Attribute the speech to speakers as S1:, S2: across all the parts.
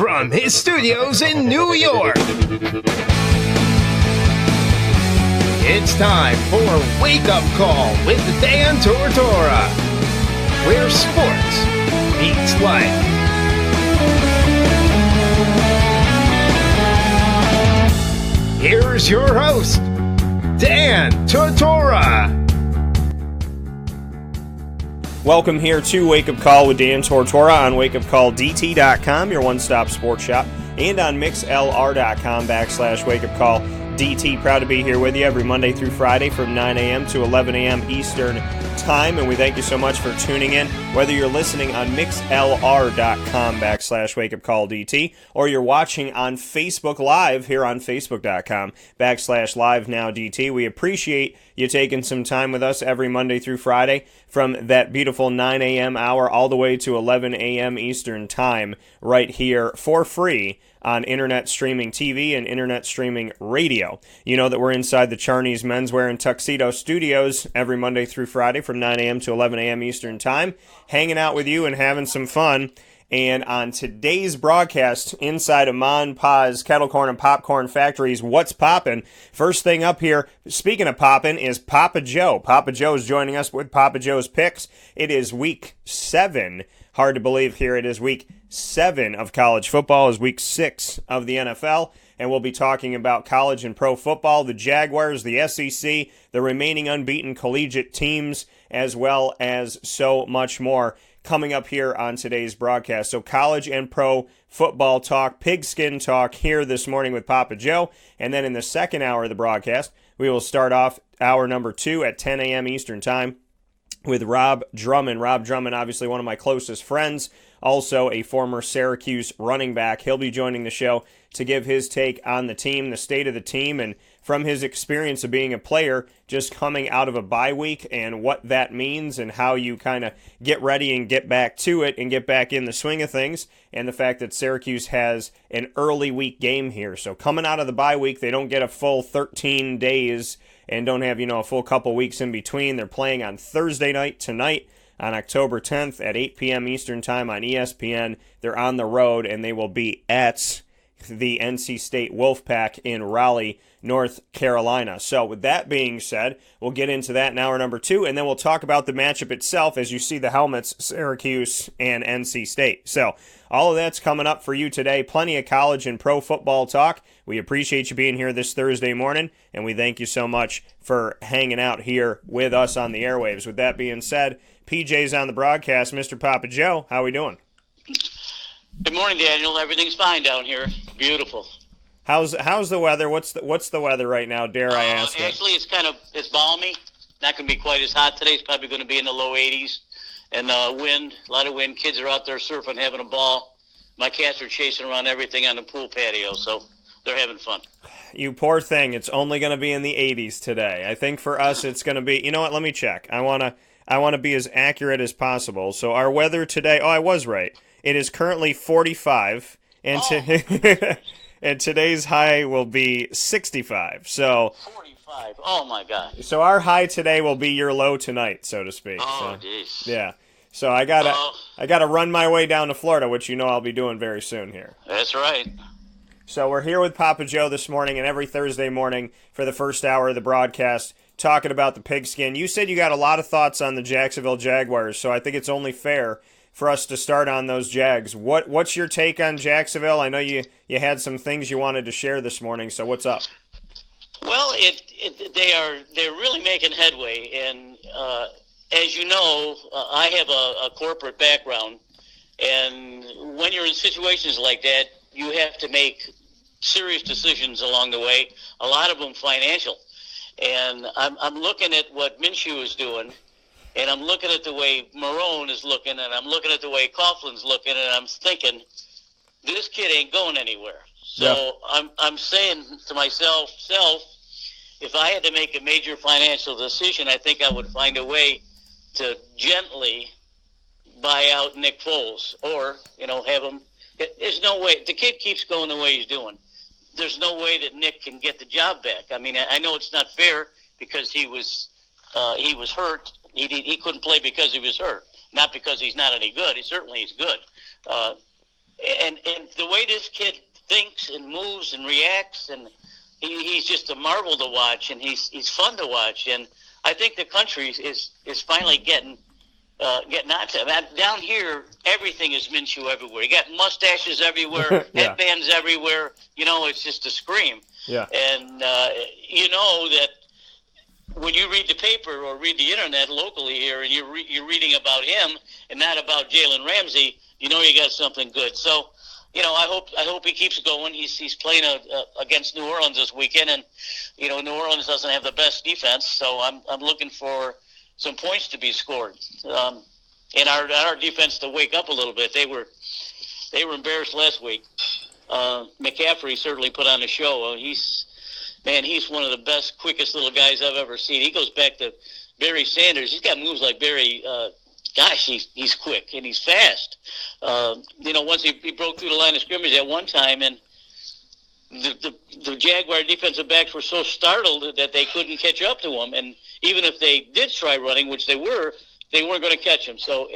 S1: from his studios in New York, it's time for Wake Up Call with Dan Tortora, where sports meets life. Here's your host, Dan Tortora.
S2: Welcome here to Wake Up Call with Dan Tortora on wakeupcalldt.com, your one-stop sports shop, and on mixlr.com/wakeupcalldt. Proud to be here with you every Monday through Friday from 9 a.m. to 11 a.m. Eastern Time, and we thank you so much for tuning in, whether you're listening on mixlr.com/wakeupcalldt, or you're watching on Facebook Live here on facebook.com/live-now-dt. We appreciate you taking some time with us every Monday through Friday from that beautiful 9 a.m. hour all the way to 11 a.m. Eastern Time right here for free on internet streaming TV and internet streaming radio. You know that we're inside the Charney's Menswear and Tuxedo Studios every Monday through Friday from 9 a.m. to 11 a.m. Eastern Time, hanging out with you and having some fun. And on today's broadcast, inside of Mon Pa's Kettle Corn and Popcorn Factory's What's Poppin'? First thing up here, speaking of poppin', is Papa Joe. Papa Joe is joining us with Papa Joe's Picks. It is week 7. Hard to believe here it is week 7 of college football, is week 6 of the NFL, and we'll be talking about college and pro football, the Jaguars, the SEC, the remaining unbeaten collegiate teams, as well as so much more coming up here on today's broadcast. So college and pro football talk, pigskin talk here this morning with Papa Joe, and then in the second hour of the broadcast, we will start off hour number 2 at 10 a.m. Eastern Time with Rob Drummond. Rob Drummond, obviously one of my closest friends, also a former Syracuse running back. He'll be joining the show to give his take on the team, the state of the team, and from his experience of being a player, just coming out of a bye week and what that means and how you kind of get ready and get back to it and get back in the swing of things, and the fact that Syracuse has an early week game here. So coming out of the bye week, they don't get a full 13 days and don't have, a full couple weeks in between. They're playing on Thursday night tonight on October 10th at 8 p.m. Eastern Time on ESPN. They're on the road, and they will be at the NC State Wolfpack in Raleigh, North Carolina. So with that being said, we'll get into that in hour number 2, and then we'll talk about the matchup itself as you see the helmets, Syracuse and NC State. So all of that's coming up for you today. Plenty of college and pro football talk. We appreciate you being here this Thursday morning, and we thank you so much for hanging out here with us on the airwaves. With that being said, PJ's on the broadcast. Mr. Papa Joe, how we doing?
S3: Good morning, Daniel. Everything's fine down here. Beautiful.
S2: How's the weather? What's the weather right now? Dare I ask?
S3: Actually, it's balmy. Not going to be quite as hot today. It's probably going to be in the low 80s. And wind, a lot of wind. Kids are out there surfing, having a ball. My cats are chasing around everything on the pool patio, so they're having fun.
S2: You poor thing. It's only going to be in the 80s today. I think for us it's going to be. You know what? Let me check. I want to be as accurate as possible. So our weather today. Oh, I was right. It is currently 45, and and today's high will be 65. So
S3: 45. Oh my God.
S2: So our high today will be your low tonight, so to speak.
S3: Oh, jeez.
S2: Yeah. So I gotta run my way down to Florida, which I'll be doing very soon here.
S3: That's right.
S2: So we're here with Papa Joe this morning, and every Thursday morning for the first hour of the broadcast, talking about the pigskin. You said you got a lot of thoughts on the Jacksonville Jaguars, so I think it's only fair for us to start on those Jags. What's your take on Jacksonville? I know you had some things you wanted to share this morning, so what's up?
S3: Well, they're really making headway, and as you know, I have a corporate background, and when you're in situations like that, you have to make serious decisions along the way. A lot of them financial, and I'm looking at what Minshew is doing. And I'm looking at the way Marone is looking, and I'm looking at the way Coughlin's looking, and I'm thinking, this kid ain't going anywhere. So yeah. I'm saying to myself, if I had to make a major financial decision, I think I would find a way to gently buy out Nick Foles, or have him. There's no way the kid keeps going the way he's doing. There's no way that Nick can get the job back. I mean, I know it's not fair because he was hurt. He couldn't play because he was hurt, not because he's not any good. He certainly is good. And the way this kid thinks and moves and reacts, and he's just a marvel to watch, and he's fun to watch. And I think the country is finally getting onto him. Down here, everything is Minshew everywhere. You got mustaches everywhere, headbands everywhere. It's just a scream.
S2: Yeah.
S3: And you know that when you read the paper or read the internet locally here, and you're reading about him and not about Jalen Ramsey, you got something good. So, I hope he keeps going. He's playing against New Orleans this weekend, and New Orleans doesn't have the best defense, so I'm looking for some points to be scored. And our defense to wake up a little bit. They were embarrassed last week. McCaffrey certainly put on a show. He's one of the best, quickest little guys I've ever seen. He goes back to Barry Sanders. He's got moves like Barry. Gosh, he's quick and he's fast. Once he broke through the line of scrimmage at one time, and the Jaguar defensive backs were so startled that they couldn't catch up to him. And even if they did try running, which they weren't going to catch him. So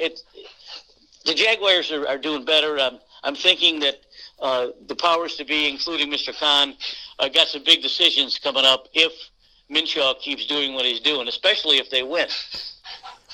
S3: the Jaguars are doing better. I'm thinking that the powers to be, including Mr. Khan, got some big decisions coming up if Minshew keeps doing what he's doing, especially if they win.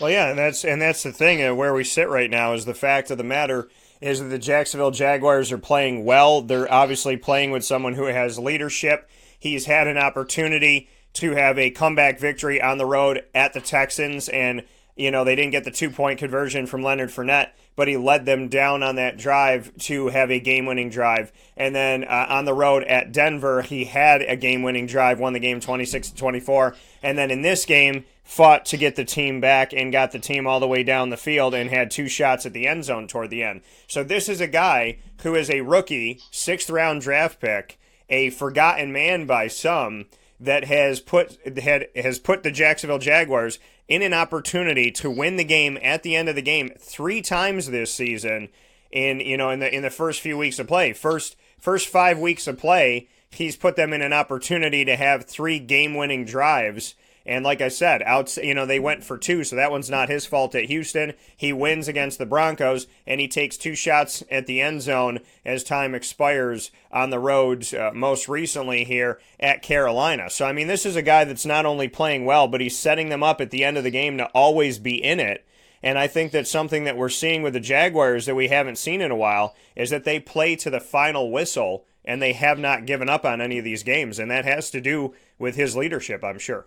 S2: Well, yeah, and that's the thing. Where we sit right now is the fact of the matter is that the Jacksonville Jaguars are playing well. They're obviously playing with someone who has leadership. He's had an opportunity to have a comeback victory on the road at the Texans, and they didn't get the 2-point conversion from Leonard Fournette, but he led them down on that drive to have a game-winning drive. And then on the road at Denver, he had a game-winning drive, won the game 26-24. And then in this game, fought to get the team back and got the team all the way down the field and had 2 shots at the end zone toward the end. So this is a guy who is a rookie, 6th-round draft pick, a forgotten man by some, that has put the Jacksonville Jaguars in an opportunity to win the game at the end of the game 3 times this season in the first few weeks of play. First 5 weeks of play, he's put them in an opportunity to have 3 game-winning drives. And like I said, they went for 2, so that one's not his fault at Houston. He wins against the Broncos, and he takes 2 shots at the end zone as time expires on the road, most recently here at Carolina. So, this is a guy that's not only playing well, but he's setting them up at the end of the game to always be in it. And I think that's something that we're seeing with the Jaguars that we haven't seen in a while, is that they play to the final whistle, and they have not given up on any of these games. And that has to do with his leadership, I'm sure.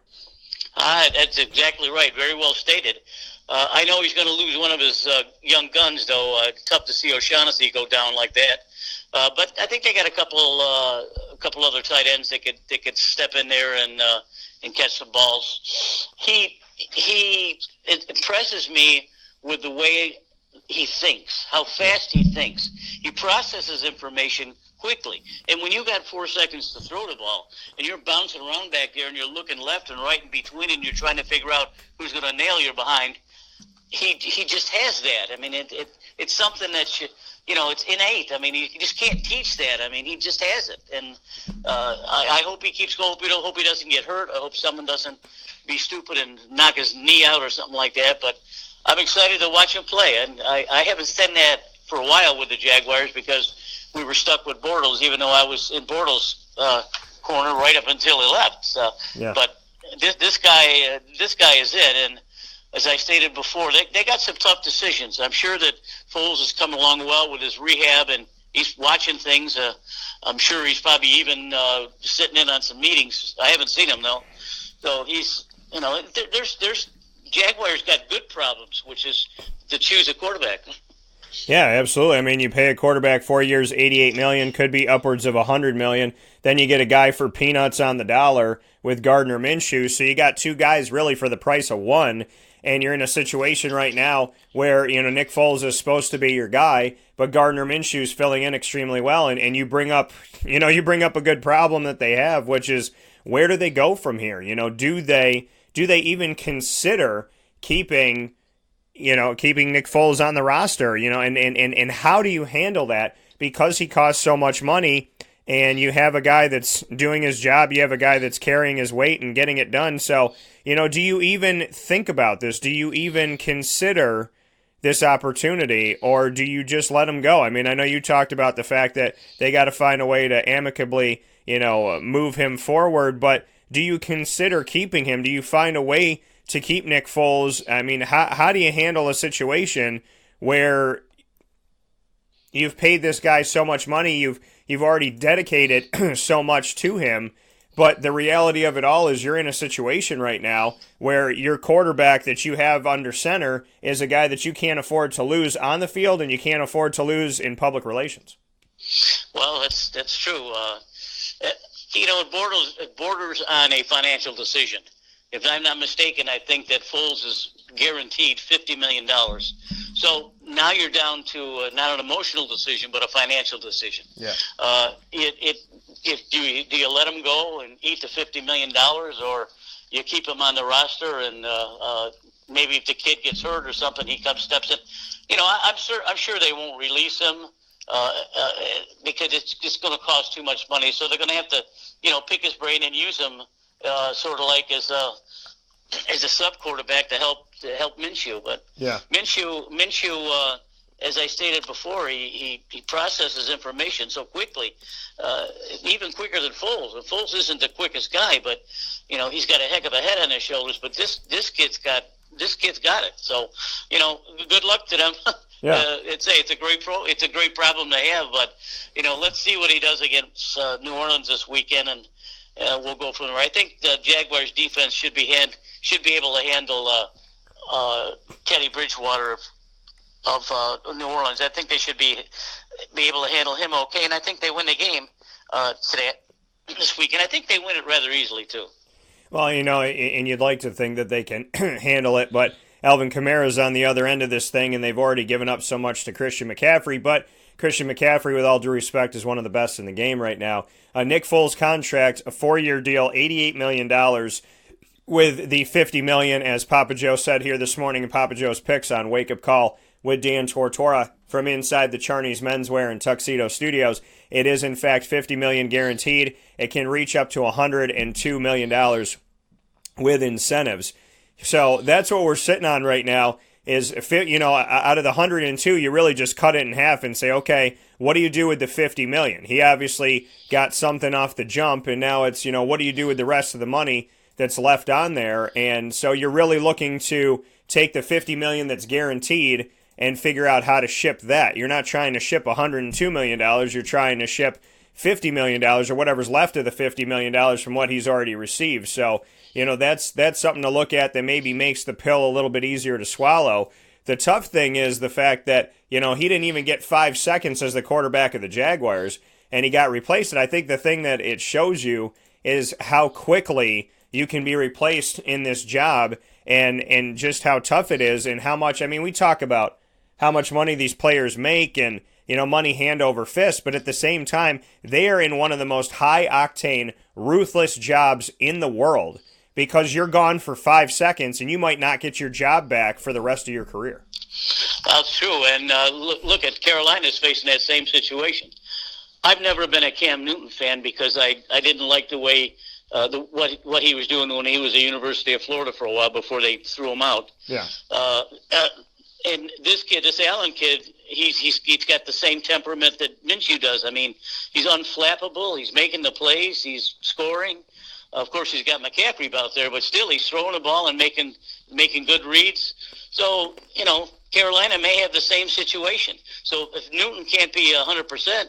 S3: That's exactly right. Very well stated. I know he's going to lose one of his young guns, though. Tough to see O'Shaughnessy go down like that. But I think they got a couple other tight ends that could step in there and catch some balls. It impresses me with the way he thinks, how fast he thinks. He processes information quickly. And when you got 4 seconds to throw the ball and you're bouncing around back there and you're looking left and right in between and you're trying to figure out who's going to nail you behind, he just has that. It's something that it's innate. You just can't teach that. He just has it. And I hope he keeps going. I hope he doesn't get hurt. I hope someone doesn't be stupid and knock his knee out or something like that. But I'm excited to watch him play. And I haven't said that for a while with the Jaguars because we were stuck with Bortles, even though I was in Bortles' corner right up until he left. So, yeah. But this guy is it. And as I stated before, they got some tough decisions. I'm sure that Foles is coming along well with his rehab, and he's watching things. I'm sure he's probably even sitting in on some meetings. I haven't seen him though. So he's, there's Jaguars got good problems, which is to choose a quarterback.
S2: Yeah, absolutely. You pay a quarterback 4 years, $88 million, could be upwards of $100 million. Then you get a guy for peanuts on the dollar with Gardner Minshew. So you got 2 guys really for the price of 1. And you're in a situation right now where, Nick Foles is supposed to be your guy, but Gardner Minshew's filling in extremely well. And you bring up a good problem that they have, which is where do they go from here? Do they even consider keeping Nick Foles on the roster, and how do you handle that? Because he costs so much money, and you have a guy that's doing his job, you have a guy that's carrying his weight and getting it done. So, do you even think about this? Do you even consider this opportunity, or do you just let him go? I mean, I know you talked about the fact that they got to find a way to amicably, move him forward, but do you consider keeping him? Do you find a way to keep Nick Foles? I mean, how do you handle a situation where you've paid this guy so much money, you've already dedicated so much to him, but the reality of it all is you're in a situation right now where your quarterback that you have under center is a guy that you can't afford to lose on the field and you can't afford to lose in public relations.
S3: Well, that's true. It borders on a financial decision. If I'm not mistaken, I think that Foles is guaranteed $50 million. So now you're down to not an emotional decision, but a financial decision.
S2: Yeah.
S3: Do you let him go and eat the $50 million, or you keep him on the roster and maybe if the kid gets hurt or something, he steps in. I'm sure they won't release him because it's just going to cost too much money. So they're going to have to, pick his brain and use him sort of like as a sub quarterback to help Minshew. But
S2: yeah,
S3: Minshew, as I stated before, he processes information so quickly, even quicker than Foles. And Foles isn't the quickest guy, but he's got a heck of a head on his shoulders. But this kid's got it. So good luck to them.
S2: Yeah.
S3: It's a great problem to have. But let's see what he does against New Orleans this weekend, and we'll go from there. I think the Jaguars defense should be able to handle Teddy Bridgewater of New Orleans. I think they should be able to handle him okay, and I think they win the game this weekend. I think they win it rather easily too.
S2: Well, and you'd like to think that they can handle it, but Alvin Kamara's on the other end of this thing, and they've already given up so much to Christian McCaffrey, but Christian McCaffrey, with all due respect, is one of the best in the game right now. Nick Foles' contract, a 4-year deal, $88 million, with the $50 million, as Papa Joe said here this morning in Papa Joe's Picks on Wake Up Call with Dan Tortora from inside the Charney's Menswear and Tuxedo Studios. It is, in fact, $50 million guaranteed. It can reach up to $102 million with incentives. So that's what we're sitting on right now is, out of the 102, you really just cut it in half and say, okay, what do you do with the $50 million? He obviously got something off the jump, and now it's, what do you do with the rest of the money that's left on there? And so you're really looking to take the $50 million that's guaranteed and figure out how to ship that. You're not trying to ship $102 million. You're trying to ship $50 million or whatever's left of the $50 million from what he's already received. So, that's something to look at that maybe makes the pill a little bit easier to swallow. The tough thing is the fact that, he didn't even get 5 seconds as the quarterback of the Jaguars, and he got replaced. And I think the thing that it shows you is how quickly you can be replaced in this job and just how tough it is and how much, we talk about how much money these players make and, money hand over fist, but at the same time, they are in one of the most high-octane, ruthless jobs in the world because you're gone for 5 seconds and you might not get your job back for the rest of your career.
S3: That's true, and look at Carolina's facing that same situation. I've never been a Cam Newton fan because I didn't like the way what he was doing when he was at the University of Florida for a while before they threw him out.
S2: Yeah.
S3: And this Allen kid, he's got the same temperament that Minshew does. He's unflappable. He's making the plays. He's scoring. Of course, he's got McCaffrey out there, but still he's throwing the ball and making good reads. So, Carolina may have the same situation. So if Newton can't be 100%,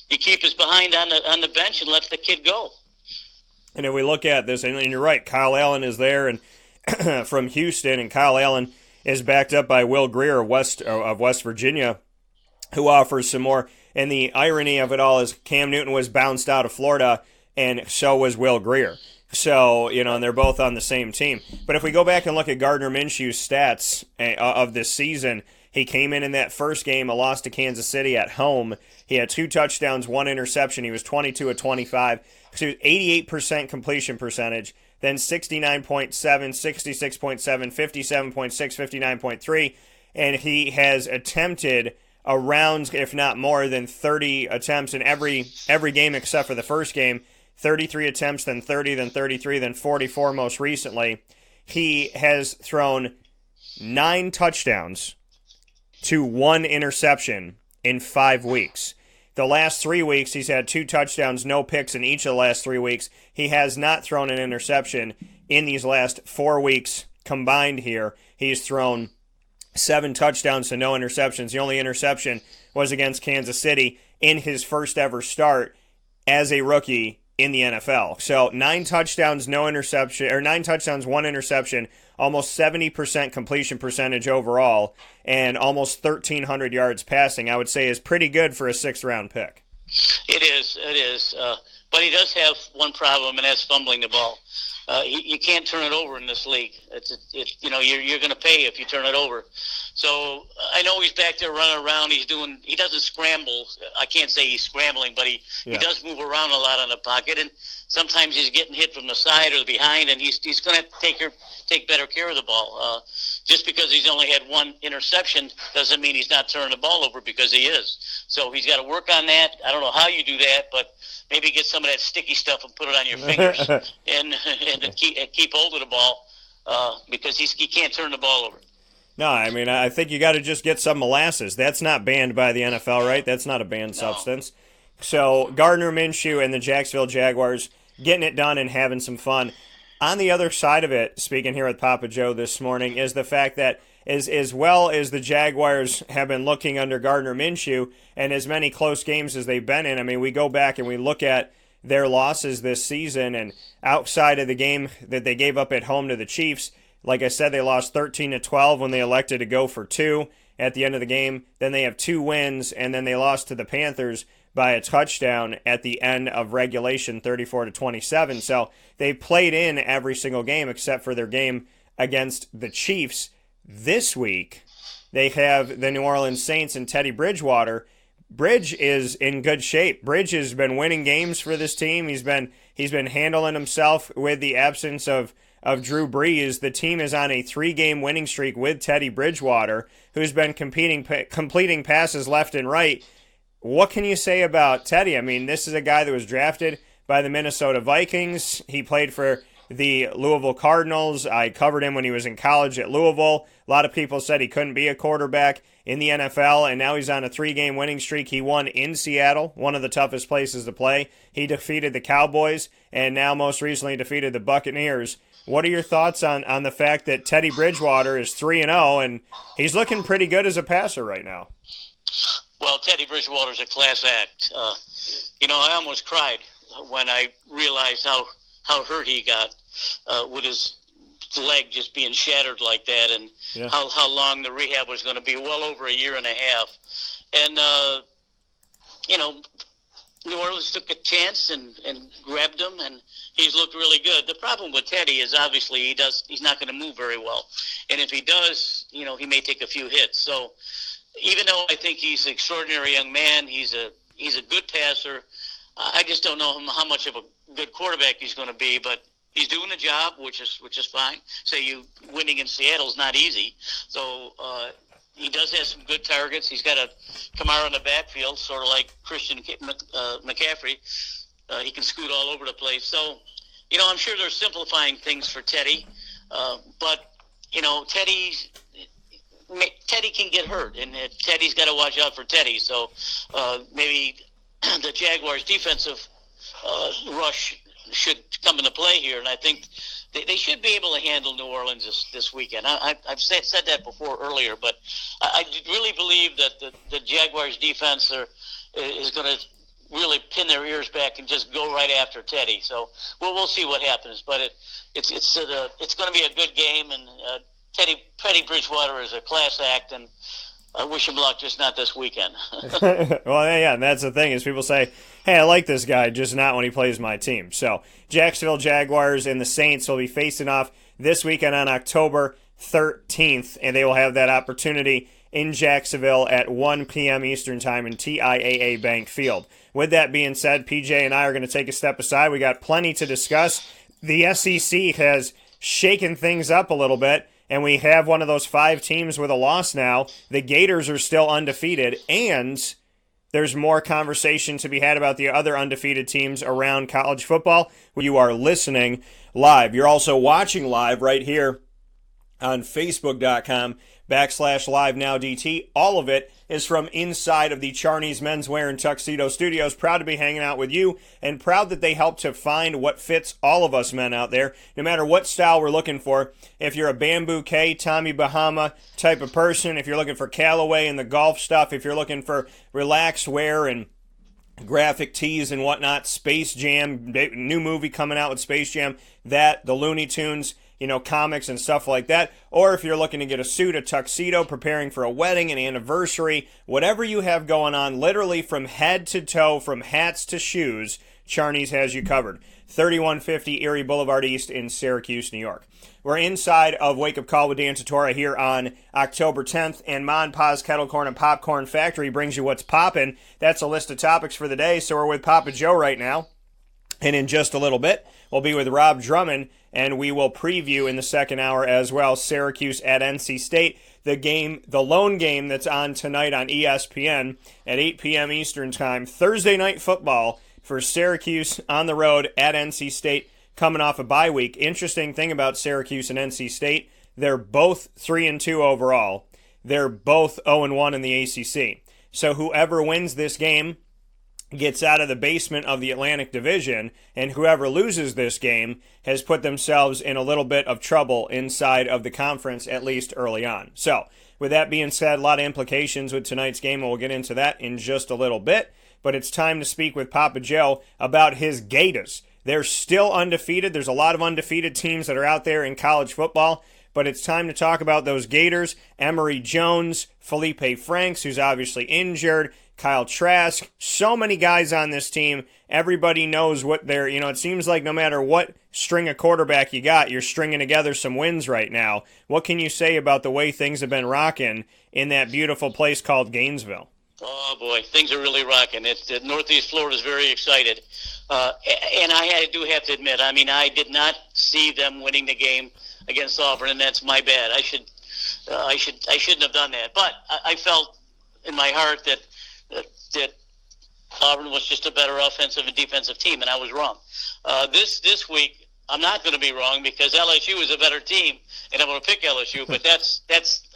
S3: you keep his behind on the bench and let the kid go.
S2: And if we look at this, and you're right, Kyle Allen is there and from Houston, and Kyle Allen is backed up by Will Grier of West Virginia, who offers some more. And the irony of it all is Cam Newton was bounced out of Florida, and so was Will Grier. So, and they're both on the same team. But if we go back and look at Gardner Minshew's stats of this season, he came in that first game, a loss to Kansas City at home. He had 2 touchdowns, 1 interception. He was 22 of 25. So 88% completion percentage. Then 69.7, 66.7, 57.6, 59.3, and he has attempted around, if not more than 30 attempts in every game except for the first game. 33 attempts, then 30, then 33, then 44 most recently. He has thrown 9 touchdowns to 1 interception in 5 weeks. The last 3 weeks, he's had 2 touchdowns, no picks in each of the last 3 weeks. He has not thrown an interception in these last 4 weeks combined here. He's thrown 7 touchdowns to no interceptions. The only interception was against Kansas City in his first ever start as a rookie in the NFL. So 9 touchdowns, no interception, or 9 touchdowns, 1 interception, almost 70% completion percentage overall, and almost 1,300 yards passing, I would say is pretty good for a 6th-round pick.
S3: It is. But he does have one problem, and that's fumbling the ball. You can't turn it over in this league. You're going to pay if you turn it over. So I know he's back there running around. He doesn't scramble. I can't say he's scrambling, but he does move around a lot on the pocket, and sometimes he's getting hit from the side or the behind, and he's going to take better care of the ball. Just because he's only had 1 interception doesn't mean he's not turning the ball over, because he is. So he's got to work on that. I don't know how you do that, but maybe get some of that sticky stuff and put it on your fingers and keep hold of the ball, because he can't turn the ball over.
S2: No, I mean, I think you got to just get some molasses. That's not banned by the NFL, right? That's not a banned substance. So Gardner Minshew and the Jacksonville Jaguars getting it done and having some fun. On the other side of it, speaking here with Papa Joe this morning, is the fact that as well as the Jaguars have been looking under Gardner Minshew and as many close games as they've been in, I mean, we go back and we look at their losses this season, and outside of the game that they gave up at home to the Chiefs, like I said, they lost 13-12 when they elected to go for 2 at the end of the game. Then they have 2 wins, and then they lost to the Panthers by a touchdown at the end of regulation, 34-27. So they played in every single game except for their game against the Chiefs. This week, they have the New Orleans Saints and Teddy Bridgewater. Bridge is in good shape. Bridge has been winning games for this team. He's been handling himself with the absence of Drew Brees. The team is on a 3-game winning streak with Teddy Bridgewater, who's been completing passes left and right. What can you say about Teddy? I mean, this is a guy that was drafted by the Minnesota Vikings. He played for the Louisville Cardinals. I covered him when he was in college at Louisville. A lot of people said he couldn't be a quarterback in the NFL, and now he's on a 3-game winning streak. He won in Seattle, one of the toughest places to play. He defeated the Cowboys, and now most recently defeated the Buccaneers. What are your thoughts on the fact that Teddy Bridgewater is 3-0, and he's looking pretty good as a passer right now?
S3: Well, Teddy Bridgewater's a class act. I almost cried when I realized how hurt he got with his leg just being shattered like that, and how long the rehab was going to be, well over a year and a half. And, New Orleans took a chance and grabbed him, and he's looked really good. The problem with Teddy is obviously he's not going to move very well. And if he does, he may take a few hits. So even though I think he's an extraordinary young man, he's a good passer, I just don't know how much of a good quarterback he's going to be, but he's doing the job, which is fine. Winning in Seattle is not easy. So he does have some good targets. He's got a Kamara in the backfield, sort of like Christian McCaffrey. He can scoot all over the place. So, I'm sure they're simplifying things for Teddy. But, Teddy can get hurt, and Teddy's got to watch out for Teddy. So maybe the Jaguars' defensive rush should come into play here, and I think they should be able to handle New Orleans this weekend. I've said that before earlier, but I really believe that the Jaguars' defense is going to really pin their ears back and just go right after Teddy. So we'll see what happens, but it's going to be a good game, and Teddy Bridgewater is a class act, and I wish him luck, just not this weekend.
S2: Well, yeah, and that's the thing is people say, hey, I like this guy, just not when he plays my team. So Jacksonville Jaguars and the Saints will be facing off this weekend on October 13th, and they will have that opportunity in Jacksonville at 1 p.m. Eastern Time in TIAA Bank Field. With that being said, PJ and I are going to take a step aside. We got plenty to discuss. The SEC has shaken things up a little bit, and we have one of those 5 teams with a loss now. The Gators are still undefeated, and there's more conversation to be had about the other undefeated teams around college football. You are listening live. You're also watching live right here on Facebook.com/LiveNowDT. All of it is from inside of the Charney's Menswear and Tuxedo Studios. Proud to be hanging out with you and proud that they help to find what fits all of us men out there, no matter what style we're looking for. If you're a Bamboo K, Tommy Bahama type of person, if you're looking for Callaway and the golf stuff, if you're looking for relaxed wear and graphic tees and whatnot, Space Jam, new movie coming out with Space Jam, the Looney Tunes, comics and stuff like that. Or if you're looking to get a suit, a tuxedo, preparing for a wedding, an anniversary, whatever you have going on, literally from head to toe, from hats to shoes, Charney's has you covered. 3150 Erie Boulevard East in Syracuse, New York. We're inside of Wake Up Call with Dan Tortora here on October 10th, and Ma and Pa's Kettle Corn and Popcorn Factory brings you what's poppin'. That's a list of topics for the day, so we're with Papa Joe right now. And in just a little bit, we'll be with Rob Drummond, and we will preview in the second hour as well Syracuse at NC State, the lone game that's on tonight on ESPN at 8 p.m. Eastern Time. Thursday night football for Syracuse on the road at NC State, coming off a bye week. Interesting thing about Syracuse and NC State, they're both 3-2 overall. They're both 0-1 in the ACC. So whoever wins this game gets out of the basement of the Atlantic Division, and whoever loses this game has put themselves in a little bit of trouble inside of the conference, at least early on. So, with that being said, a lot of implications with tonight's game, and we'll get into that in just a little bit. But it's time to speak with Papa Joe about his Gators. They're still undefeated. There's a lot of undefeated teams that are out there in college football, but it's time to talk about those Gators. Emory Jones, Felipe Franks, who's obviously injured, Kyle Trask, so many guys on this team. Everybody knows what they're, it seems like no matter what string of quarterback you got, you're stringing together some wins right now. What can you say about the way things have been rocking in that beautiful place called Gainesville?
S3: Oh, boy, things are really rocking. Northeast Florida is very excited. And I do have to admit, I did not see them winning the game against Auburn, and that's my bad. I shouldn't have done that. But I felt in my heart that Auburn was just a better offensive and defensive team, and I was wrong. This week, I'm not going to be wrong because LSU is a better team, and I'm going to pick LSU. But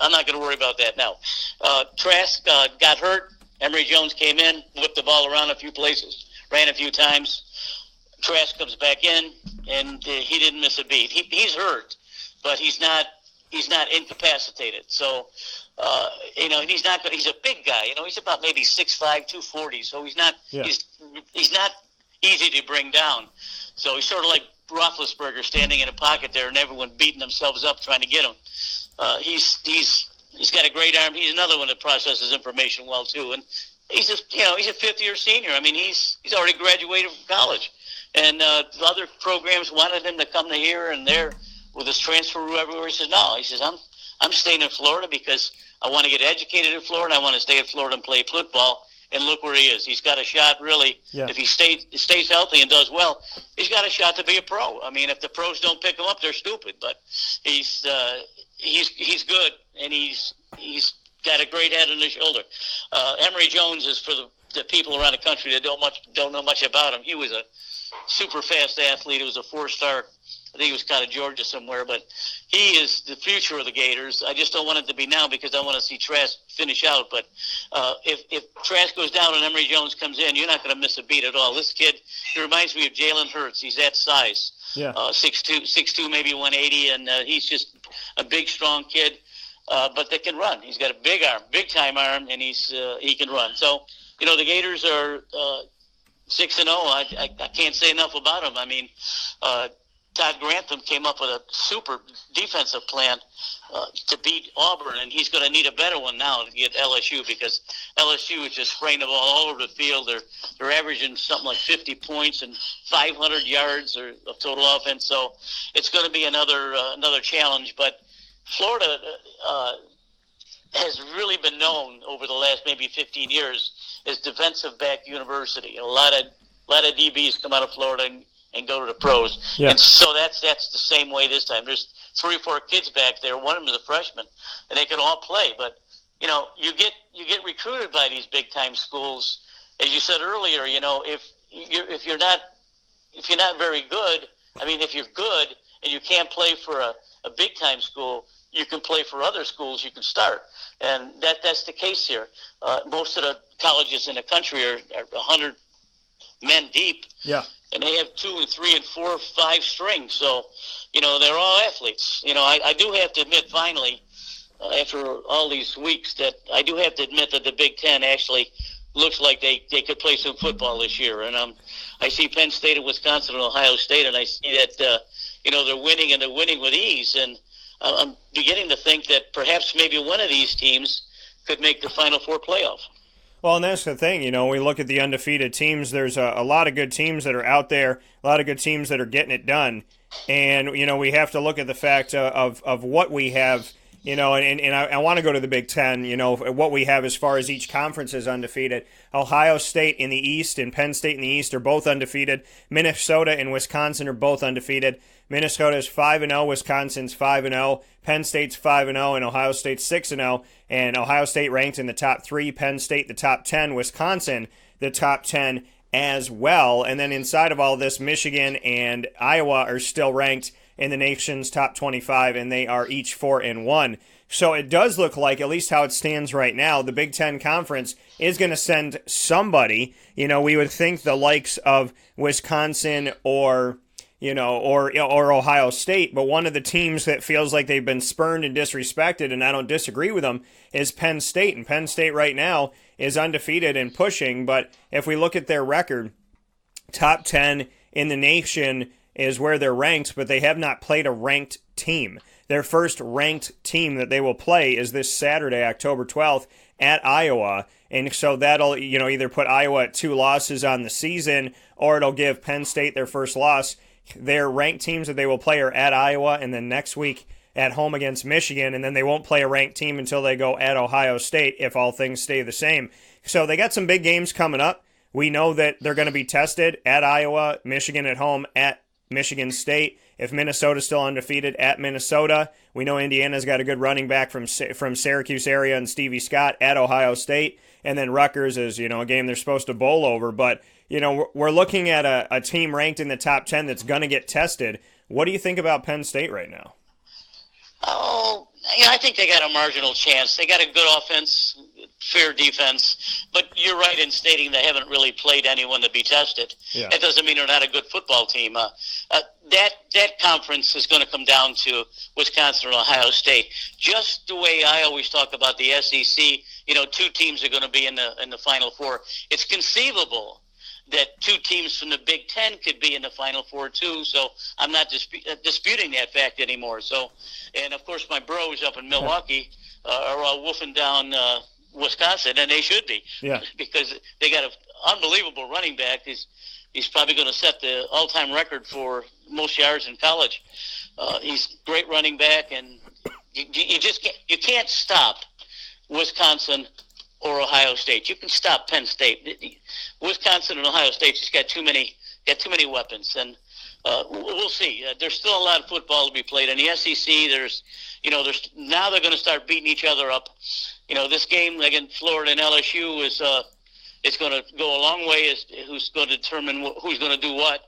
S3: I'm not going to worry about that now. Trask got hurt. Emory Jones came in, whipped the ball around a few places, ran a few times. Trask comes back in, and he didn't miss a beat. He's hurt, but he's not incapacitated. So, he's not good. He's a big guy. He's about maybe 6'5", 240. So he's not he's not easy to bring down. So he's sort of like Roethlisberger standing in a pocket there, and everyone beating themselves up trying to get him. He's got a great arm. He's another one that processes information well too, and he's a fifth-year senior. He's already graduated from college, and other programs wanted him to come to here and there with his transfer everywhere. He says no. He says I'm staying in Florida because I want to get educated in Florida. I want to stay in Florida and play football. And look where he is. He's got a shot, really. Yeah. If he stays healthy and does well, he's got a shot to be a pro. If the pros don't pick him up, they're stupid. But he's good, and he's got a great head on his shoulder. Emory Jones is for the people around the country that don't know much about him. He was a super fast athlete. He was a 4-star. I think he was out of Georgia somewhere, but he is the future of the Gators. I just don't want it to be now because I want to see Trask finish out. But if Trask goes down and Emory Jones comes in, you're not going to miss a beat at all. This kid, he reminds me of Jalen Hurts. He's that size, 6'2", maybe 180, and he's just a big, strong kid, but that can run. He's got a big arm, big-time arm, and he can run. So, the Gators are 6-0. I can't say enough about them. Todd Grantham came up with a super defensive plan to beat Auburn, and he's going to need a better one now to get LSU because LSU is just spraying the ball all over the field. They're averaging something like 50 points and 500 yards of total offense. So it's going to be another challenge. But Florida has really been known over the last maybe 15 years as defensive back university. A lot of DBs come out of Florida and go to the pros. Yeah. And so that's the same way this time. There's 3 or 4 kids back there. One of them is a freshman, and they can all play. But you get recruited by these big time schools, as you said earlier. If you're not very good, if you're good and you can't play for a big time school, you can play for other schools, you can start. And that's the case here. Most of the colleges in the country are 100 men deep.
S2: Yeah.
S3: And they have 2 and 3 and 4, 5 strings. So, they're all athletes. I do have to admit, finally, after all these weeks, that I do have to admit that the Big Ten actually looks like they could play some football this year. And I see Penn State and Wisconsin and Ohio State, and I see that, they're winning, and they're winning with ease. And I'm beginning to think that perhaps maybe one of these teams could make the Final Four playoff.
S2: Well, and that's the thing, we look at the undefeated teams. There's a lot of good teams that are out there, a lot of good teams that are getting it done. And, we have to look at the fact of what we have, and I want to go to the Big Ten, what we have as far as each conference is undefeated. Ohio State in the East and Penn State in the East are both undefeated. Minnesota and Wisconsin are both undefeated. Minnesota is 5-0, Wisconsin's 5-0, Penn State's 5-0, and Ohio State's 6-0. And Ohio State ranked in the top 3, Penn State the top 10, Wisconsin the top 10 as well. And then inside of all this, Michigan and Iowa are still ranked in the nation's top 25, and they are each 4-1. So it does look like, at least how it stands right now, the Big Ten Conference is going to send somebody. We would think the likes of Wisconsin or Ohio State, but one of the teams that feels like they've been spurned and disrespected, and I don't disagree with them, is Penn State. And Penn State right now is undefeated and pushing, but if we look at their record, top 10 in the nation is where they're ranked, but they have not played a ranked team. Their first ranked team that they will play is this Saturday, October 12th, at Iowa. And so that'll, either put Iowa at 2 losses on the season, or it'll give Penn State their first loss. Their ranked teams that they will play are at Iowa, and then next week at home against Michigan, and then they won't play a ranked team until they go at Ohio State if all things stay the same. So they got some big games coming up. We know that they're going to be tested at Iowa, Michigan at home, at Michigan State. If Minnesota's still undefeated, at Minnesota. We know Indiana's got a good running back from Syracuse area and Stevie Scott at Ohio State. And then Rutgers is, a game they're supposed to bowl over. But, we're looking at a team ranked in the top 10 that's going to get tested. What do you think about Penn State right now?
S3: Oh, I think they got a marginal chance. They got a good offense, fair defense, but you're right in stating they haven't really played anyone to be tested.
S2: Yeah.
S3: That doesn't mean they're not a good football team. That conference is going to come down to Wisconsin and Ohio State. Just the way I always talk about the SEC, 2 teams are going to be in the Final Four. It's conceivable that 2 teams from the Big Ten could be in the Final Four too, so I'm not disputing that fact anymore. So, and of course my bros up in Milwaukee are all woofing down Wisconsin, and they should be, because they got an unbelievable running back. He's probably going to set the all-time record for most yards in college. He's a great running back, and you can't stop Wisconsin or Ohio State. You can stop Penn State. Wisconsin and Ohio State just got too many weapons, and we'll see. There's still a lot of football to be played in the SEC. There's now they're going to start beating each other up. This game against Florida and LSU is it's going to go a long way as who's going to determine who's going to do what.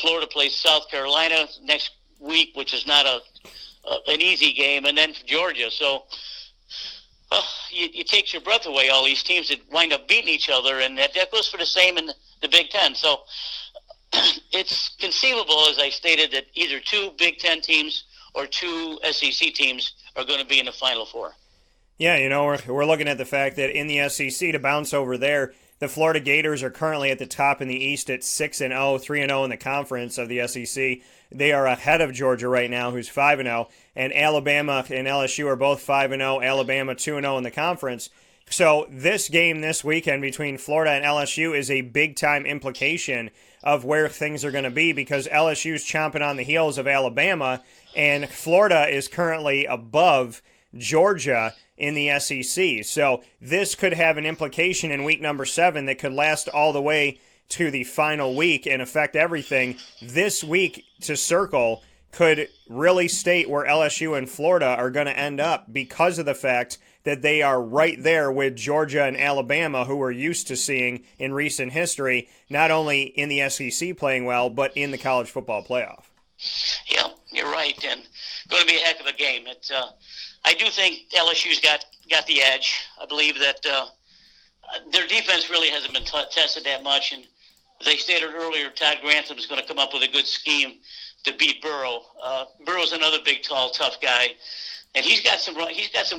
S3: Florida plays South Carolina next week, which is not an easy game, and then Georgia. So it takes your breath away, all these teams that wind up beating each other, and that goes for the same in the Big Ten. So it's conceivable, as I stated, that either 2 Big Ten teams or 2 SEC teams are going to be in the Final Four.
S2: Yeah, we're looking at the fact that in the SEC, to bounce over there, the Florida Gators are currently at the top in the East at 6-0, 3-0 in the conference of the SEC. They are ahead of Georgia right now, who's 5-0, and Alabama and LSU are both 5-0, Alabama 2-0 in the conference. So this game this weekend between Florida and LSU is a big-time implication of where things are going to be, because LSU's chomping on the heels of Alabama, and Florida is currently above Georgia in the SEC. So this could have an implication in week number 7 that could last all the way to the final week and affect everything. This week to circle could really state where LSU and Florida are going to end up, because of the fact that they are right there with Georgia and Alabama, who we're used to seeing in recent history, not only in the SEC playing well, but in the college football playoff.
S3: Yeah, you're right. And going to be a heck of a game. I do think LSU's got the edge. I believe that their defense really hasn't been tested that much, and as I stated earlier, Todd Grantham is going to come up with a good scheme to beat Burrow. Burrow's another big, tall, tough guy, and he's got some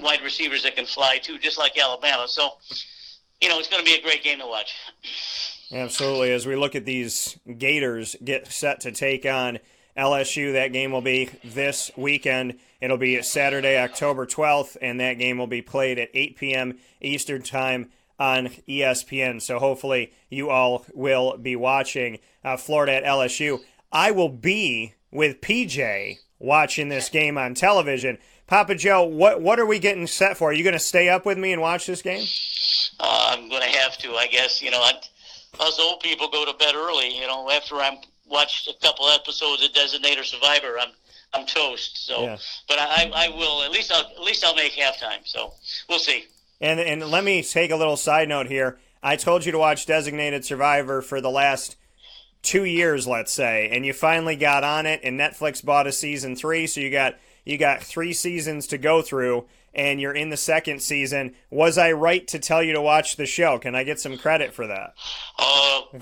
S3: wide receivers that can fly too, just like Alabama. So, it's going to be a great game to watch.
S2: Absolutely. As we look at these Gators get set to take on LSU, that game will be this weekend. It'll be Saturday, October 12th, and that game will be played at 8 p.m. Eastern Time on ESPN. So hopefully you all will be watching Florida at LSU. I will be with PJ watching this game on television. Papa Joe, what are we getting set for? Are you going to stay up with me and watch this game?
S3: I'm going to have to, I guess. Us old people go to bed early. After I'm watched a couple episodes of Designated Survivor, I'm toast. So, yeah. But I will. At least I'll make halftime. So we'll see.
S2: And let me take a little side note here. I told you to watch Designated Survivor for the last 2 years, let's say, and you finally got on it, and Netflix bought a season 3, so you got 3 seasons to go through, and you're in the second season. Was I right to tell you to watch the show? Can I get some credit for that?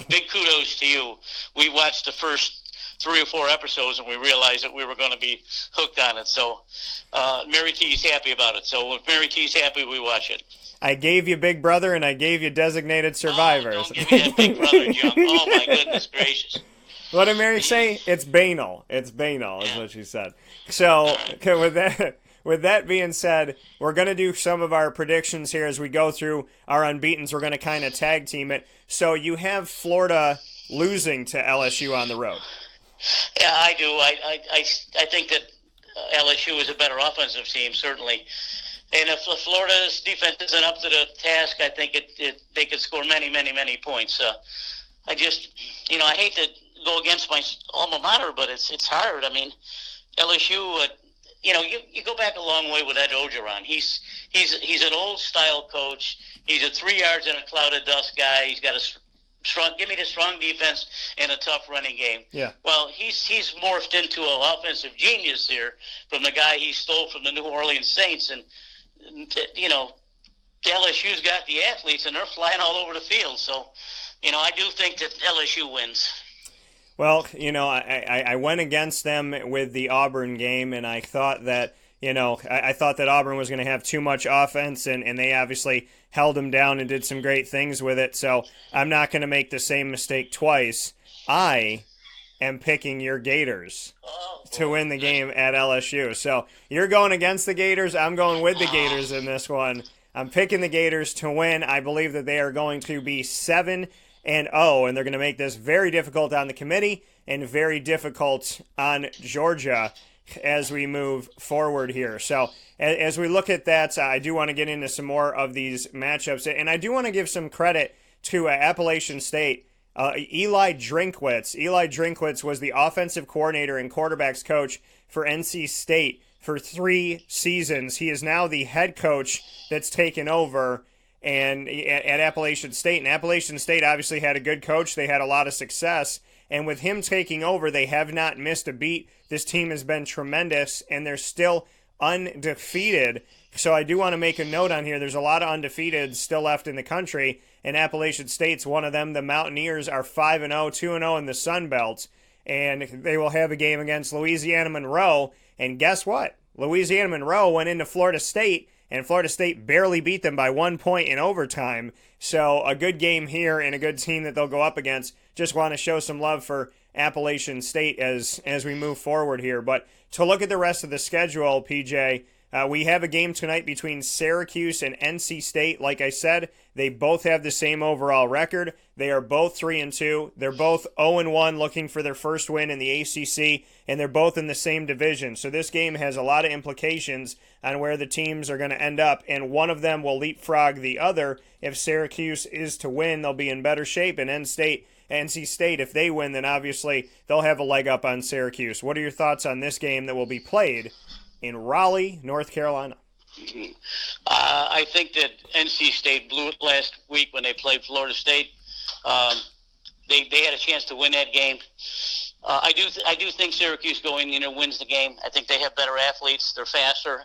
S3: Big kudos to you. We watched the first 3 or 4 episodes, and we realized that we were going to be hooked on it. So Mary T's happy about it. So if Mary T's happy, we watch it.
S2: I gave you Big Brother, and I gave you Designated Survivors.
S3: Don't give me that Big Brother junk. Oh, my goodness gracious.
S2: What did Mary say? It's banal. It's banal is what she said. So with that being said, we're going to do some of our predictions here as we go through our unbeatens. We're going to kind of tag team it. So you have Florida losing to LSU on the road.
S3: Yeah, I do. I think that LSU is a better offensive team, certainly. And if Florida's defense isn't up to the task, I think they could score many, many, many points. I just, I hate to go against my alma mater, but it's hard. I mean, LSU, you go back a long way with Ed Ogeron. He's an old style coach. He's a 3 yards in a cloud of dust guy. He's got give me the strong defense and a tough running game. Yeah. Well, he's morphed into an offensive genius here from the guy he stole from the New Orleans Saints, and LSU's got the athletes and they're flying all over the field. So, I do think that LSU wins.
S2: Well, I went against them with the Auburn game, and I thought that, I thought that Auburn was going to have too much offense, and they obviously held them down and did some great things with it. So I'm not going to make the same mistake twice. I am picking your Gators to win the game at LSU. So you're going against the Gators. I'm going with the Gators in this one. I'm picking the Gators to win. I believe that they are going to be 7-0, and they're going to make this very difficult on the committee and very difficult on Georgia as we move forward here. So as we look at that, I do want to get into some more of these matchups, and I do want to give some credit to Appalachian State. Eli Drinkwitz. Eli Drinkwitz was the offensive coordinator and quarterbacks coach for NC State for 3 seasons. He is now the head coach that's taken over and at Appalachian State. And Appalachian State obviously had a good coach. They had a lot of success. And with him taking over, they have not missed a beat. This team has been tremendous, and they're still undefeated. So I do want to make a note on here. There's a lot of undefeated still left in the country, and Appalachian State's one of them. The Mountaineers are 5-0, 2-0 in the Sun Belt, and they will have a game against Louisiana Monroe. And guess what? Louisiana Monroe went into Florida State, and Florida State barely beat them by 1 point in overtime. So a good game here and a good team that they'll go up against. Just want to show some love for Appalachian State as we move forward here. But to look at the rest of the schedule, PJ, we have a game tonight between Syracuse and NC State. Like I said, they both have the same overall record. They are both 3-2. They're both 0-1, looking for their first win in the ACC, and they're both in the same division. So this game has a lot of implications on where the teams are going to end up, and one of them will leapfrog the other. If Syracuse is to win, they'll be in better shape, and NC State, if they win, then obviously they'll have a leg up on Syracuse. What are your thoughts on this game that will be played in Raleigh, North Carolina?
S3: I think that NC State blew it last week when they played Florida State. They had a chance to win that game. I do think Syracuse going wins the game. I think they have better athletes. They're faster,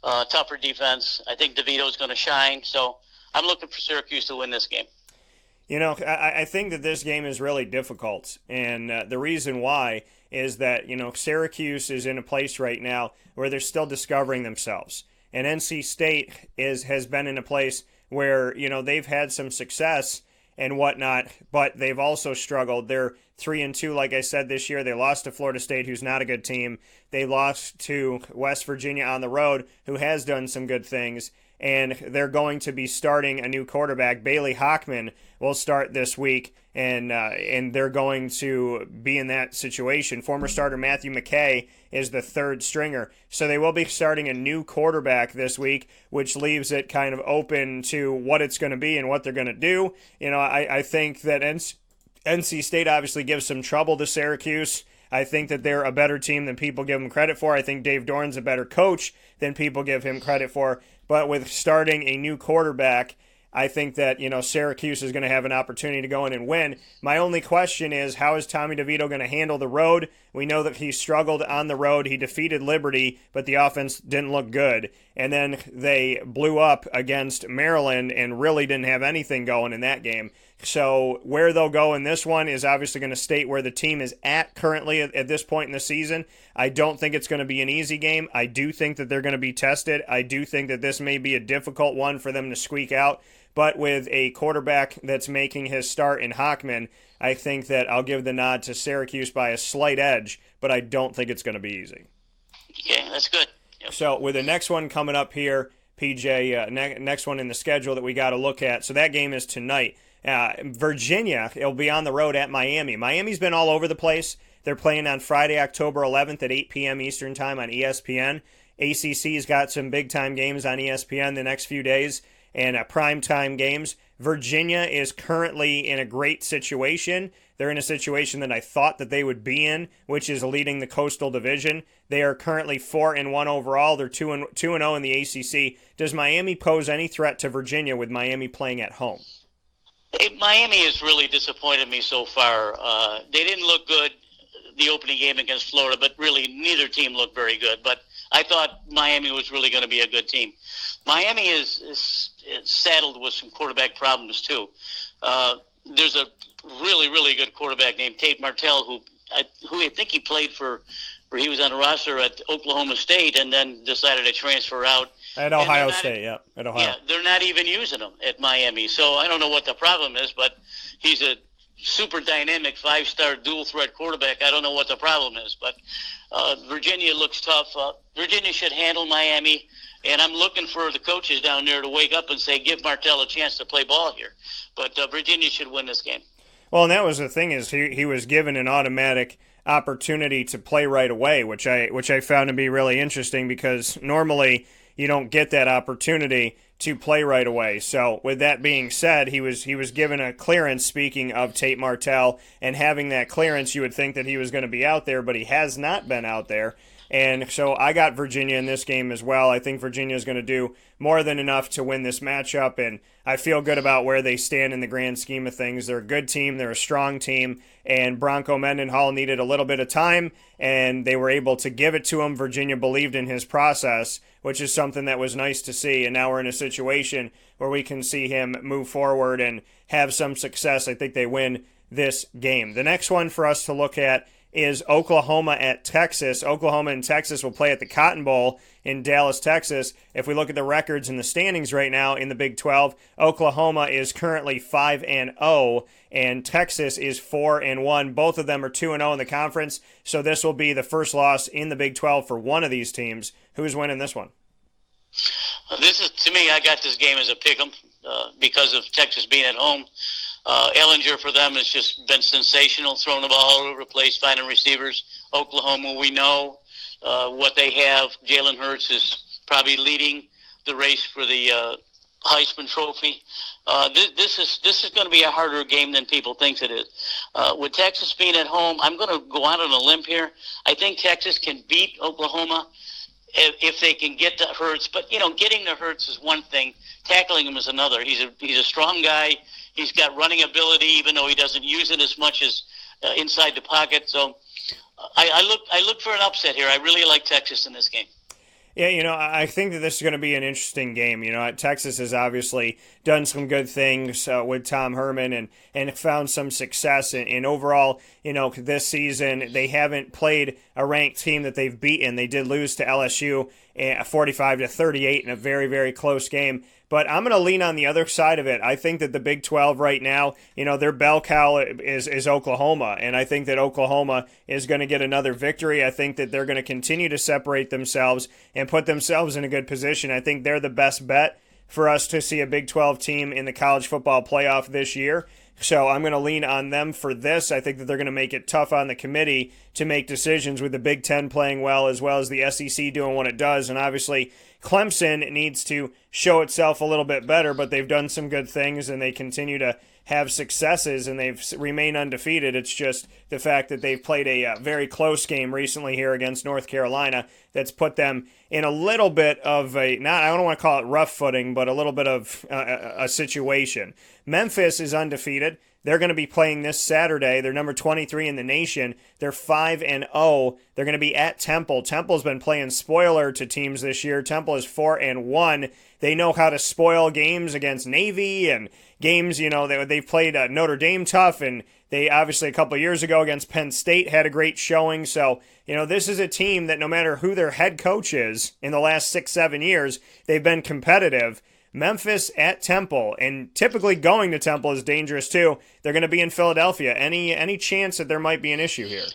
S3: tougher defense. I think DeVito's going to shine. So I'm looking for Syracuse to win this game.
S2: I think that this game is really difficult, and the reason why is that, Syracuse is in a place right now where they're still discovering themselves, and NC State has been in a place where, they've had some success and whatnot, but they've also struggled. They're 3-2, like I said, this year. They lost to Florida State, who's not a good team. They lost to West Virginia on the road, who has done some good things. And they're going to be starting a new quarterback. Bailey Hockman will start this week, and they're going to be in that situation. Former starter Matthew McKay is the third stringer. So they will be starting a new quarterback this week, which leaves it kind of open to what it's going to be and what they're going to do. I think that NC State obviously gives some trouble to Syracuse. I think that they're a better team than people give them credit for. I think Dave Doran's a better coach than people give him credit for. But with starting a new quarterback, I think that, Syracuse is going to have an opportunity to go in and win. My only question is, how is Tommy DeVito going to handle the road? We know that he struggled on the road. He defeated Liberty, but the offense didn't look good. And then they blew up against Maryland and really didn't have anything going in that game. So where they'll go in this one is obviously going to state where the team is at currently at this point in the season. I don't think it's going to be an easy game. I do think that they're going to be tested. I do think that this may be a difficult one for them to squeak out. But with a quarterback that's making his start in Hockman, I think that I'll give the nod to Syracuse by a slight edge, but I don't think it's going to be easy.
S3: Yeah, that's good. Yep.
S2: So with the next one coming up here, PJ, next one in the schedule that we got to look at. So that game is tonight. Virginia, it'll be on the road at Miami. Miami's been all over the place. They're playing on Friday, October 11th at 8 p.m. Eastern Time on ESPN. ACC's got some big-time games on ESPN the next few days and prime-time games. Virginia is currently in a great situation. They're in a situation that I thought that they would be in, which is leading the Coastal Division. They are currently 4-1 overall. They're 2-0 in the ACC. Does Miami pose any threat to Virginia with Miami playing at home?
S3: Miami has really disappointed me so far. They didn't look good the opening game against Florida, but really neither team looked very good. But I thought Miami was really going to be a good team. Miami is saddled with some quarterback problems too. There's a really, really good quarterback named Tate Martell who I think he played for he was on a roster at Oklahoma State and then decided to transfer out.
S2: At Ohio State, yeah. At Ohio.
S3: Yeah, they're not even using him at Miami. So I don't know what the problem is, but he's a super dynamic 5-star dual-threat quarterback. I don't know what the problem is, but Virginia looks tough. Virginia should handle Miami, and I'm looking for the coaches down there to wake up and say, give Martell a chance to play ball here. But Virginia should win this game.
S2: Well, and that was the thing is he was given an automatic opportunity to play right away, which I found to be really interesting because normally you don't get that opportunity to play right away. So with that being said, he was given a clearance, speaking of Tate Martell, and having that clearance, you would think that he was going to be out there, but he has not been out there. And so I got Virginia in this game as well. I think Virginia is going to do more than enough to win this matchup, and I feel good about where they stand in the grand scheme of things. They're a good team. They're a strong team, and Bronco Mendenhall needed a little bit of time, and they were able to give it to him. Virginia believed in his process, which is something that was nice to see, and now we're in a situation where we can see him move forward and have some success. I think they win this game. The next one for us to look at is Oklahoma at Texas. Oklahoma and Texas will play at the Cotton Bowl in Dallas, Texas. If we look at the records and the standings right now in the Big 12, Oklahoma is currently 5-0, and Texas is 4-1. Both of them are 2-0 in the conference, so this will be the first loss in the Big 12 for one of these teams. Who's winning this one?
S3: This is, to me, I got this game as a pick-em because of Texas being at home. Ellinger for them has just been sensational, throwing the ball all over the place, finding receivers. Oklahoma, we know what they have. Jalen Hurts is probably leading the race for the Heisman Trophy. This is going to be a harder game than people think it is. With Texas being at home, I'm going to go out on a limb here. I think Texas can beat Oklahoma if they can get to Hurts. But, getting to Hurts is one thing. Tackling him is another. He's a strong guy. He's got running ability, even though he doesn't use it as much as inside the pocket. So I look for an upset here. I really like Texas in this game.
S2: Yeah, I think that this is going to be an interesting game. Texas has obviously done some good things with Tom Herman and found some success. And overall, this season, they haven't played a ranked team that they've beaten. They did lose to LSU 45-38 in a very, very close game. But I'm going to lean on the other side of it. I think that the Big 12 right now, their bell cow is Oklahoma. And I think that Oklahoma is going to get another victory. I think that they're going to continue to separate themselves and put themselves in a good position. I think they're the best bet for us to see a Big 12 team in the college football playoff this year. So I'm going to lean on them for this. I think that they're going to make it tough on the committee to make decisions with the Big 10 playing well as the SEC doing what it does. And obviously Clemson needs to show itself a little bit better, but they've done some good things and they continue to have successes and they've remained undefeated. It's just the fact that they've played a very close game recently here against North Carolina that's put them in a little bit of I don't want to call it rough footing, but a little bit of a situation. Memphis is undefeated. They're going to be playing this Saturday. They're number 23 in the nation. They're 5-0. They're going to be at Temple. Temple's been playing spoiler to teams this year. Temple is 4-1. They know how to spoil games against Navy and games, they've played Notre Dame tough, and they obviously a couple of years ago against Penn State had a great showing. So, this is a team that no matter who their head coach is in the last 6-7 years, they've been competitive. Memphis at Temple, and typically going to Temple is dangerous too. They're going to be in Philadelphia. Any chance that there might be an issue here?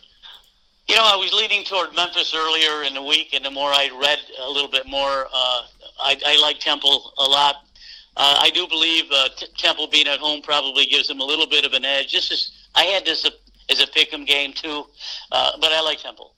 S3: I was leaning toward Memphis earlier in the week, and the more I read a little bit more, I like Temple a lot. I do believe Temple being at home probably gives them a little bit of an edge. I had this as a pick'em game too, but I like Temple.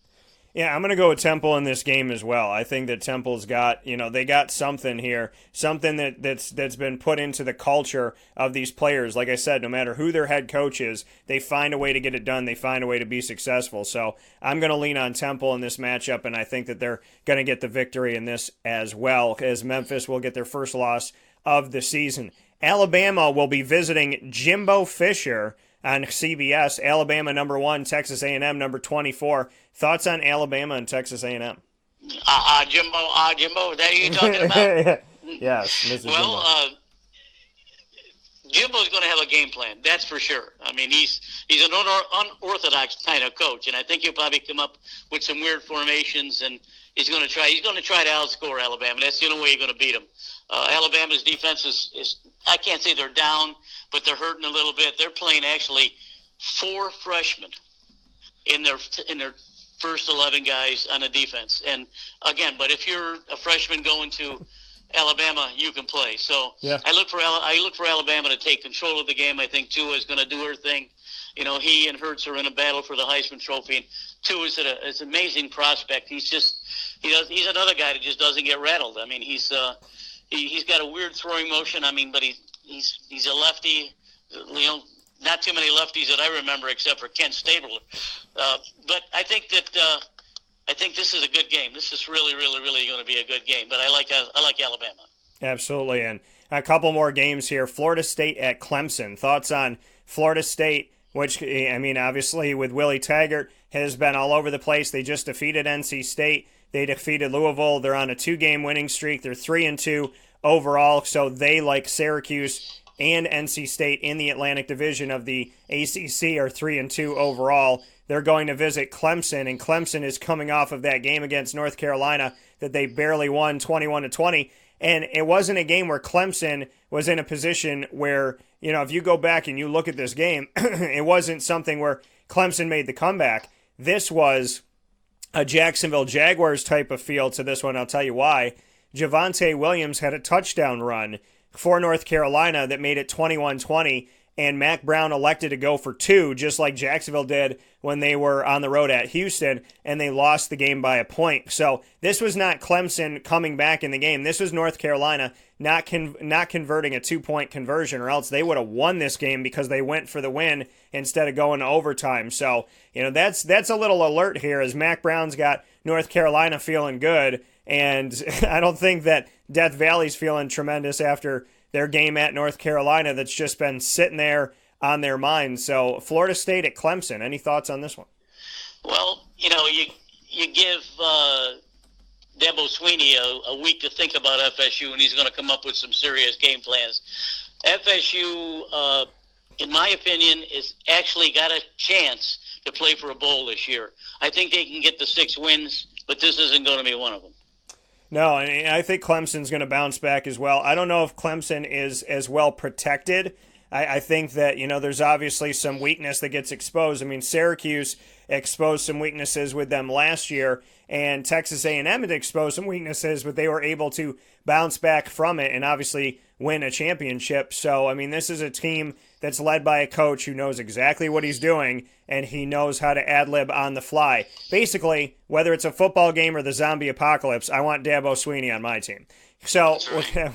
S2: Yeah, I'm going to go with Temple in this game as well. I think that Temple's got, they got something here, something that's been put into the culture of these players. Like I said, no matter who their head coach is, they find a way to get it done. They find a way to be successful. So I'm going to lean on Temple in this matchup, and I think that they're going to get the victory in this as well, as Memphis will get their first loss of the season. Alabama will be visiting Jimbo Fisher on CBS. Alabama number 1, Texas A&M number 24. Thoughts on Alabama and Texas A&M?
S3: Jimbo, is that who you're talking about?
S2: Yes, Mr.
S3: Well, Jimbo's going to have a game plan, that's for sure. I mean, he's an unorthodox kind of coach, and I think he'll probably come up with some weird formations, and he's going to try to outscore Alabama. That's the only way you're going to beat them. Alabama's defense is I can't say they're down, but they're hurting a little bit. They're playing actually 4 freshmen in their first 11 guys on the defense. And again, but if you're a freshman going to Alabama, you can play. So yeah. I look for Alabama to take control of the game. I think Tua is going to do her thing. He and Hurts are in a battle for the Heisman Trophy. And Tua is an amazing prospect. He's another guy that just doesn't get rattled. I mean, he's got a weird throwing motion. I mean, but he's a lefty. Not too many lefties that I remember except for Kent Stabler. But I think this is a good game. This is really, really, really going to be a good game. But I like Alabama. Absolutely,
S2: and a couple more games here. Florida State at Clemson. Thoughts on Florida State? Which, I mean, obviously with Willie Taggart has been all over the place. They just defeated NC State. They defeated Louisville. They're on a 2-game winning streak. They're 3-2 overall. So they, like Syracuse and NC State in the Atlantic Division of the ACC, are 3-2 overall. They're going to visit Clemson, and Clemson is coming off of that game against North Carolina that they barely won 21-20. And it wasn't a game where Clemson was in a position where, if you go back and you look at this game, it wasn't something where Clemson made the comeback. This was a Jacksonville Jaguars type of feel to this one. I'll tell you why. Javonte Williams had a touchdown run for North Carolina that made it 21-20, and Mac Brown elected to go for 2, just like Jacksonville did when they were on the road at Houston, and they lost the game by a point. So this was not Clemson coming back in the game. This was North Carolina not converting a 2-point conversion, or else they would have won this game because they went for the win instead of going to overtime. So, that's a little alert here, as Mac Brown's got North Carolina feeling good, and I don't think that Death Valley's feeling tremendous after their game at North Carolina that's just been sitting there on their minds. So Florida State at Clemson. Any thoughts on this one?
S3: Well, you give Dabo Sweeney a week to think about FSU, and he's going to come up with some serious game plans. FSU, in my opinion, is actually got a chance to play for a bowl this year. I think they can get the 6 wins, but this isn't going to be one of them.
S2: No, and I think Clemson's going to bounce back as well. I don't know if Clemson is as well protected. I think that, there's obviously some weakness that gets exposed. I mean, Syracuse exposed some weaknesses with them last year, and Texas A&M had exposed some weaknesses, but they were able to bounce back from it and obviously win a championship. So, I mean, this is a team that's led by a coach who knows exactly what he's doing, and he knows how to ad-lib on the fly. Basically, whether it's a football game or the zombie apocalypse, I want Dabo Sweeney on my team. So,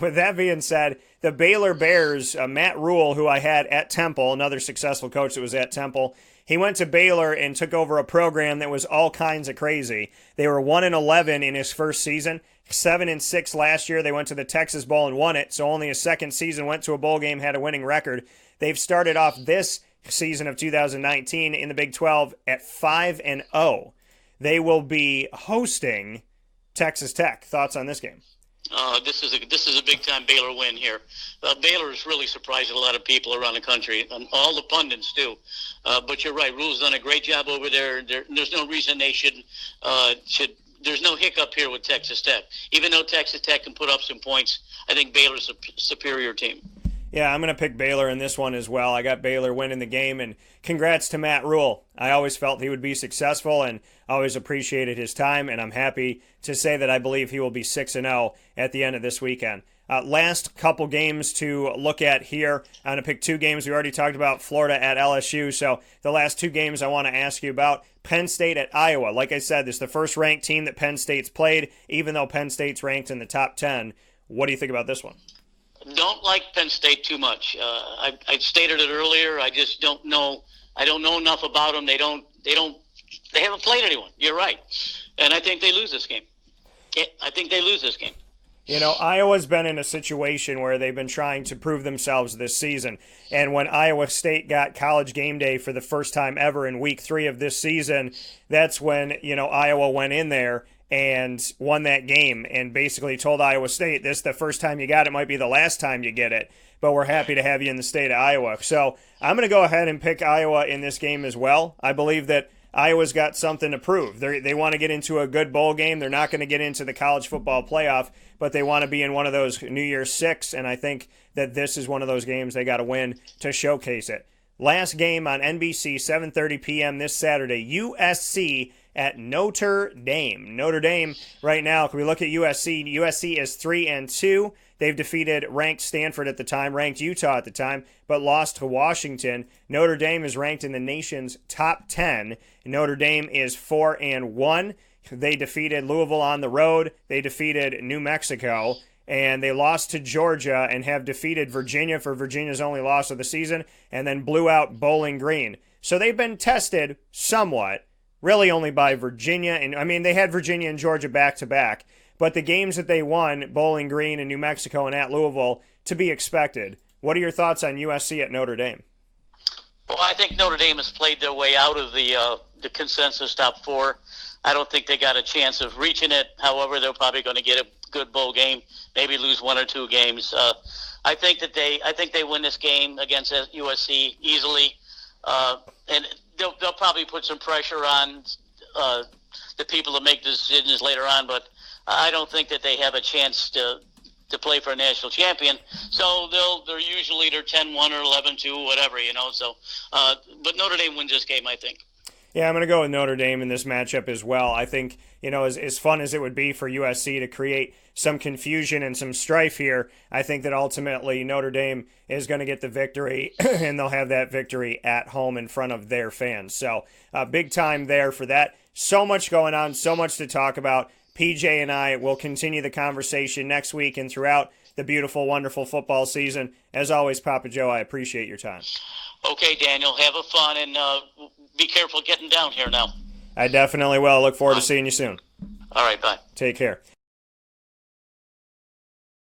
S2: with that being said, the Baylor Bears, Matt Rule, who I had at Temple, another successful coach that was at Temple, he went to Baylor and took over a program that was all kinds of crazy. They were 1-11 in his first season, 7-6 last year. They went to the Texas Bowl and won it, so only his second season went to a bowl game, had a winning record. They've started off this season of 2019 in the Big 12 at 5-0. They will be hosting Texas Tech. Thoughts on this game?
S3: This is a big time Baylor win here. Baylor has really surprised a lot of people around the country, and all the pundits do. But you're right, Rule's done a great job over there. There's no reason they should. There's no hiccup here with Texas Tech. Even though Texas Tech can put up some points, I think Baylor's a superior team.
S2: Yeah, I'm going to pick Baylor in this one as well. I got Baylor winning the game, and congrats to Matt Rule. I always felt he would be successful and always appreciated his time, and I'm happy to say that I believe he will be 6-0 at the end of this weekend. Last couple games to look at here. I'm going to pick 2 games. We already talked about Florida at LSU, so the last 2 games I want to ask you about. Penn State at Iowa. Like I said, this is the first ranked team that Penn State's played, even though Penn State's ranked in the top 10. What do you think about this one?
S3: Don't like Penn State too much. I stated it earlier. I just don't know. I don't know enough about them. They haven't played anyone. You're right. And I think they lose this game.
S2: Iowa's been in a situation where they've been trying to prove themselves this season. And when Iowa State got College Game Day for the first time ever in week 3 of this season, that's when, Iowa went in there and won that game and basically told Iowa State, this is the first time you got it, might be the last time you get it, but we're happy to have you in the state of Iowa. So I'm going to go ahead and pick Iowa in this game as well. I believe that Iowa's got something to prove. They want to get into a good bowl game. They're not going to get into the college football playoff, but they want to be in one of those New Year's Six, and I think that this is one of those games they got to win to showcase it. Last game on NBC, 7:30 p.m. this Saturday, USC at Notre Dame. Notre Dame right now, can we look at USC? USC is 3-2. They've defeated ranked Stanford at the time, ranked Utah at the time, but lost to Washington. Notre Dame is ranked in the nation's top 10. Notre Dame is 4-1. They defeated Louisville on the road. They defeated New Mexico. And they lost to Georgia and have defeated Virginia for Virginia's only loss of the season, and then blew out Bowling Green. So they've been tested somewhat, really only by Virginia. And I mean, they had Virginia and Georgia back-to-back, but the games that they won, Bowling Green and New Mexico and at Louisville, to be expected. What are your thoughts on USC at Notre Dame?
S3: Well, I think Notre Dame has played their way out of the consensus top 4. I don't think they got a chance of reaching it. However, they're probably going to get a good bowl game, maybe lose 1 or 2 games. I think they win this game against USC easily, and they'll probably put some pressure on the people to make the decisions later on. But I don't think that they have a chance to play for a national champion. So they're usually either 10-1 or 11-2, whatever, So, but Notre Dame wins this game, I think.
S2: Yeah, I'm going to go with Notre Dame in this matchup as well. I think, as fun as it would be for USC to create some confusion and some strife here, I think that ultimately Notre Dame is going to get the victory, and they'll have that victory at home in front of their fans. So big time there for that. So much going on, so much to talk about. PJ and I will continue the conversation next week and throughout the beautiful, wonderful football season. As always, Papa Joe, I appreciate your time.
S3: Okay, Daniel, have a fun, and be careful getting down here now.
S2: I definitely will. Look forward to seeing you soon.
S3: All right, bye.
S2: Take care.